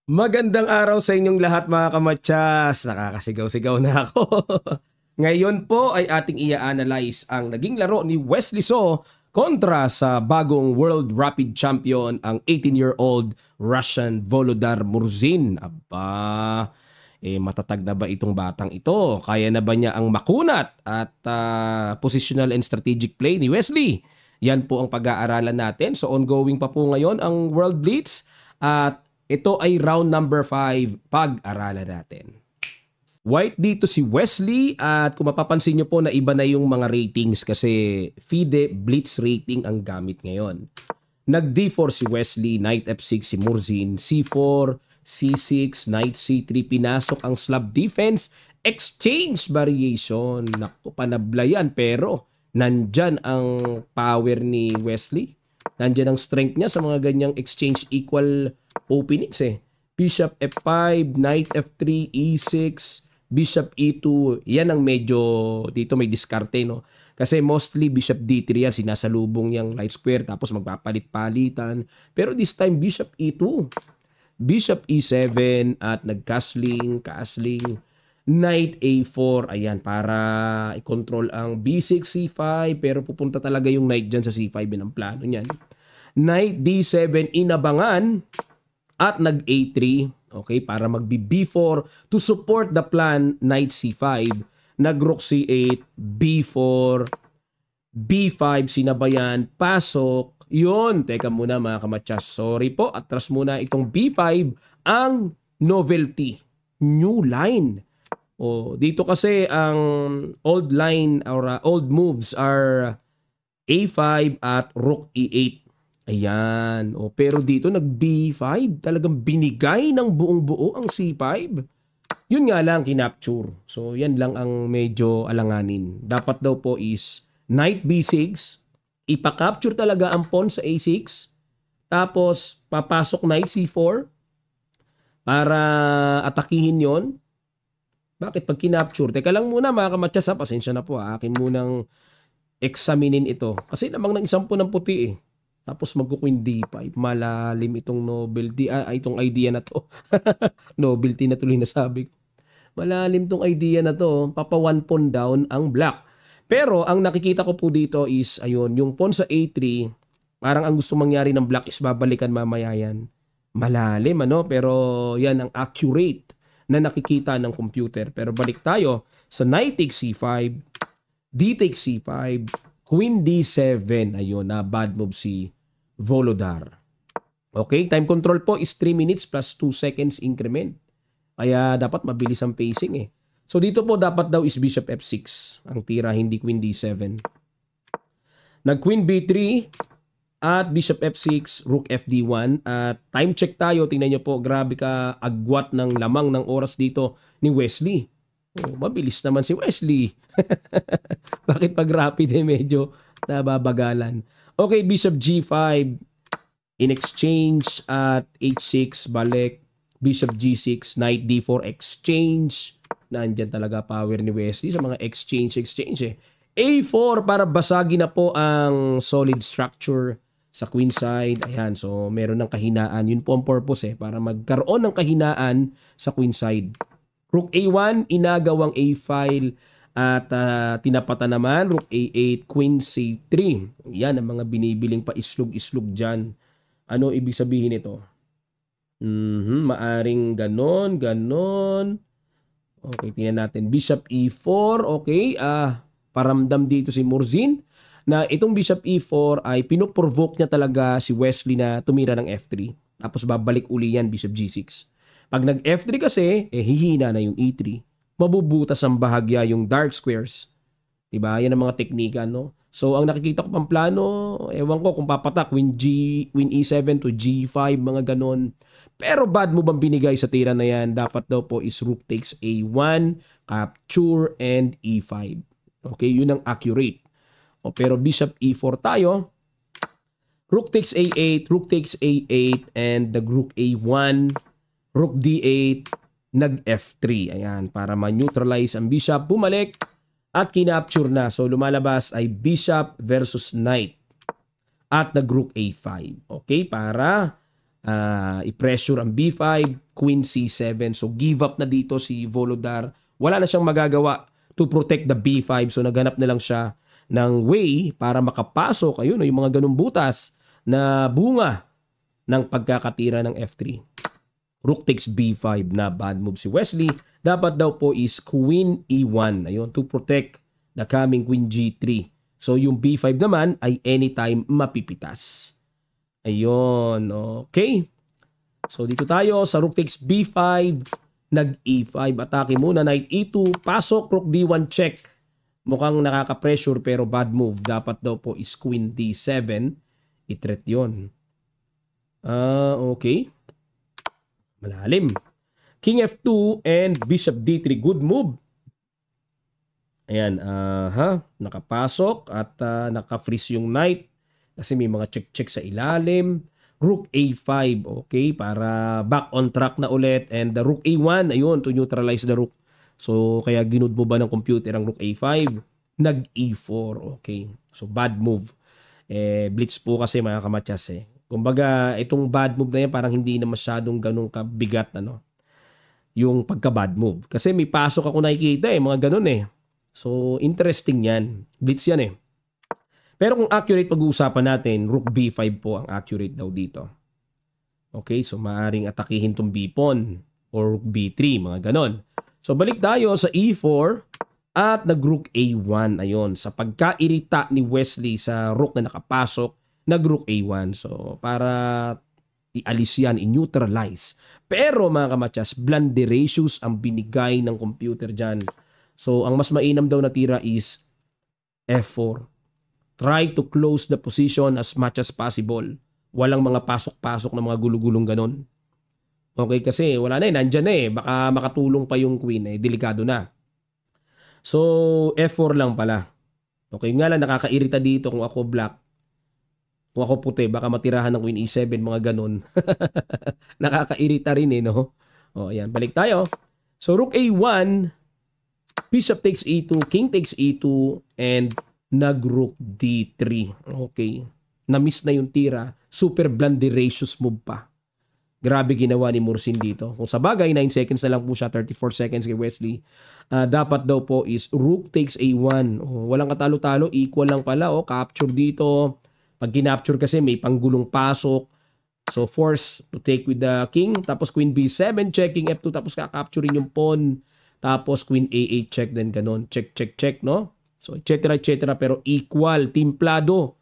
Magandang araw sa inyong lahat mga kamatsas. Nakakasigaw-sigaw na ako. Ngayon po ay ating i-analyze ang naging laro ni Wesley So kontra sa bagong World Rapid Champion, ang 18-year-old Russian Volodar Murzin. Aba, matatag na ba itong batang ito? Kaya na ba niya ang makunat at positional and strategic play ni Wesley? Yan po ang pag-aaralan natin. So ongoing pa po ngayon ang World Blitz at ito ay round number 5, pag-aralan natin. White dito si Wesley at kung mapapansin nyo po na iba na yung mga ratings kasi FIDE Blitz rating ang gamit ngayon. Nag-D4 si Wesley, Knight F6 si Murzin, C4, C6, Knight C3, pinasok ang slab defense, exchange variation. Naku, panablayan pero nandyan ang power ni Wesley. Nandyan ang strength niya sa mga ganyang exchange equal openings eh. Bishop F5, Knight F3, E6, Bishop E2. Yan ang medyo dito may diskarte, no? Kasi mostly Bishop D3 yan, sinasalubong yung light square tapos magpapalit-palitan. Pero this time Bishop E2, Bishop E7 at nag-castling, Knight A4, ayan, para i-control ang B6, C5, pero pupunta talaga yung Knight dyan sa C5, yun ang plano niyan. Knight D7, inabangan, at nag-A3, okay, para mag-B4 to support the plan, Knight C5, nag-Rook C8, B4, B5, sinabayan, pasok, yun, teka muna mga kamatsas, sorry po, atras muna itong B5, ang novelty, new line. Dito kasi ang old line or old moves are A5 at Rook E8. Ayan. Pero dito nag-B5. Talagang binigay ng buong-buo ang C5. Yun nga lang kinapture. So yan lang ang medyo alanganin. Dapat daw po is Knight B6. Ipa-capture talaga ang pawn sa A6. Tapos papasok Knight C4 para atakihin yon. Bakit pag kinapture? Teka lang muna mga kamatsas, pasensya na po. Akin munang examinin ito. Kasi namang ng isang po ng puti eh. Tapos magkukwin D5. Malalim itong novelty. Itong idea na to. Novelty na tuloy nasabi ko. Malalim tong idea na to. Papa 1 pawn down ang black. Pero ang nakikita ko po dito is, ayun, yung pawn sa A3, parang ang gusto mangyari ng black is babalikan mamaya yan. Malalim ano? Pero yan ang accurate na nakikita ng computer. Pero balik tayo sa Knight takes C5, D takes C5, Queen D7. Ayun, na bad move si Volodar. Okay, time control po is 3 minutes plus 2 seconds increment. Kaya dapat mabilis ang pacing eh. So dito po dapat daw is Bishop F6 ang tira, hindi Queen D7. Nag Queen B3 at Bishop F6, Rook FD1. At time check tayo. Tingnan nyo po, grabe ka agwat ng lamang ng oras dito ni Wesley. Mabilis naman si Wesley. Bakit pag rapid eh medyo nababagalan? Okay, Bishop G5 in exchange at H6, balik. Bishop G6, Knight D4 exchange. Nandyan talaga power ni Wesley sa mga exchange eh. A4 para basagin na po ang solid structure sa queen side. Ayan, so meron ng kahinaan. Yun po ang purpose para magkaroon ng kahinaan sa queen side. Rook A1, inagawang A-file at tinapatan naman. Rook A8, Queen C3. Yan ang mga binibiling pa islog-islog dyan. Ano ibig sabihin ito? Maaring ganon. Okay, tingnan natin. Bishop E4, okay. Paramdam dito si Murzin na itong Bishop E4 ay pinoprovoke niya talaga si Wesley na tumira ng F3. Tapos babalik uli yan, Bishop G6. Pag nag-F3 kasi, hihina na yung E3. Mabubutas ang bahagya yung dark squares. Diba? Yan ang mga teknika, no? So, ang nakikita ko pang plano, ewan ko kung papatak, Queen E7 to G5, mga ganon. Pero bad mo bang binigay sa tira na yan? Dapat daw po is Rook takes A1, capture, and E5. Okay, yun ang accurate. Pero Bishop E4 tayo. Rook takes A8, Rook takes A8, and the Rook A1, Rook D8, nag-F3. Ayan, para ma-neutralize ang Bishop. Bumalik at kinapture na. So, lumalabas ay Bishop versus Knight. At nag-Rook A5. Okay, para i-pressure ang B5, Queen C7. So give up na dito si Volodar. Wala na siyang magagawa to protect the B5. So naghanap na lang siya ng way para makapasok, ayun, yung mga ganung butas na bunga ng pagkakatira ng F3. Rook takes B5 na bad move si Wesley. Dapat daw po is Queen E1, ayun, to protect the coming Queen G3. So yung B5 naman ay anytime mapipitas. Ayun, okay. So dito tayo sa Rook takes B5, nag-E5, atake muna, Knight E2, pasok, Rook D1 check. Mukhang nakaka-pressure pero bad move. Dapat daw po is Queen D7. I-threat yun. Okay. Malalim. King F2 and Bishop D3. Good move. Ayan. Nakapasok at naka-freeze yung knight. Kasi may mga check-check sa ilalim. Rook A5. Okay. Para back on track na ulit. And the Rook A1. Ayun. To neutralize the Rook. So, kaya ginood mo ba ng computer ang Rook A5? Nag-E4. Okay. So, bad move. Blitz po kasi mga kamatyas eh. Kumbaga, itong bad move na yan parang hindi na masyadong ganun kabigat yung pagka-bad move. Kasi may pasok ako nakikita mga ganun eh. So, interesting yan. Blitz yan eh. Pero kung accurate pag-uusapan natin, Rook B5 po ang accurate daw dito. Okay, so maaring atakihin tong B-pawn or Rook B3, mga ganun. So, balik tayo sa E4 at nag-Rook A1. Ayun, sa pagkairita ni Wesley sa Rook na nakapasok, nag-Rook A1. So, para ialis yan, i-neutralize. Pero mga kamatyas, blunderatious ang binigay ng computer dyan. So, ang mas mainam daw na tira is F4. Try to close the position as much as possible. Walang mga pasok-pasok na mga gulugulong ganon. Okay, kasi wala na nandyan na baka makatulong pa yung queen delikado na. So, F4 lang pala. Okay, nga lang nakakairita dito kung ako black. Kung ako puti, baka matirahan ng Queen E7, mga ganun. Nakakairita rin no? O, ayan, balik tayo. So, Rook A1, Bishop takes E2, King takes E2, and nag-Rook D3. Okay. Na-miss na yung tira. Super blunderatious move pa. Grabe ginawa ni Mursin dito. Kung sa bagay, 9 seconds na lang po siya, 34 seconds kay Wesley. Dapat daw po is Rook takes A1. Walang katalo-talo, equal lang pala. Capture dito. Pag kinapture kasi may panggulong pasok. So force to take with the king. Tapos Queen B7, checking F2. Tapos kakapturein yung pawn. Tapos Queen A8 check din ganon. Check, check, check, no? So etc. etc. Pero equal, timplado.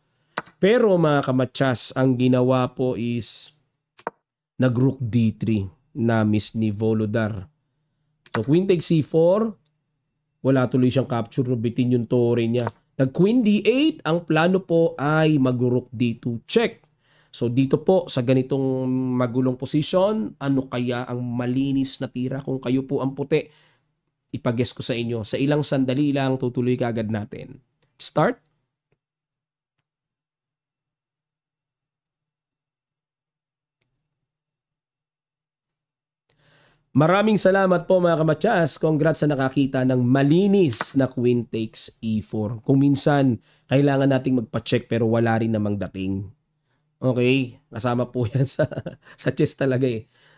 Pero mga kamatsas, ang ginawa po is nag-Rook D3 na miss ni Volodar. So, Queen takes C4. Wala tuloy siyang capture. Bitin yung tore niya. Nag-Queen D8. Ang plano po ay mag-Rook D2 check. So, dito po sa ganitong magulong position, ano kaya ang malinis na tira kung kayo po ang puti? Ipag-guess ko sa inyo. Sa ilang sandali lang, tutuloy kaagad natin. Start. Maraming salamat po mga kamatyas. Congrats sa nakakita ng malinis na Queen takes E4. Kung minsan, kailangan nating magpa-check pero wala rin namang dating. Okay? Kasama po yan sa chess talaga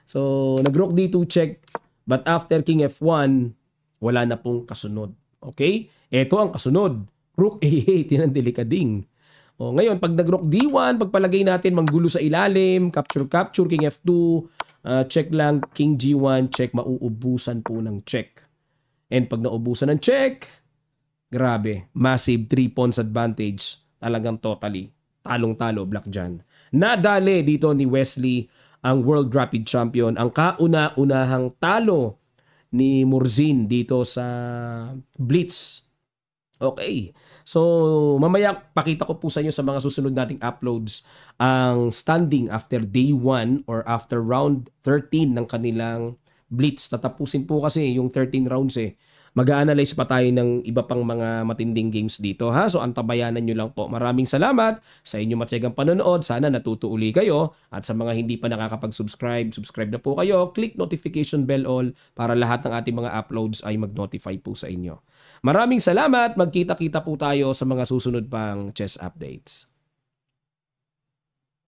So, nag-Rook D2 check. But after King F1, wala na pong kasunod. Okay? Ito ang kasunod. Rook A8. Yan ang delikading. Ngayon, pag nag-Rook D1, pagpalagay natin manggulo sa ilalim, capture, King F2, check lang, King G1, check, mauubusan po ng check. And pag naubusan ng check, grabe, massive 3 pawns advantage. Talagang totally, talong-talo, black dyan. Nadali dito ni Wesley, ang World Rapid Champion, ang kauna-unahang talo ni Murzin dito sa Blitz. Okay. So, mamaya pakita ko po sa inyo sa mga susunod nating uploads ang standing after day 1 or after round 13 ng kanilang Blitz. Tatapusin po kasi yung 13 rounds Mag-a-analyze pa tayo ng iba pang mga matinding games dito So, antabayanan nyo lang po. Maraming salamat sa inyong matyagang panonood. Sana natuto uli kayo. At sa mga hindi pa nakakapag-subscribe, subscribe na po kayo. Click notification bell all para lahat ng ating mga uploads ay mag-notify po sa inyo. Maraming salamat. Magkita-kita po tayo sa mga susunod pang chess updates.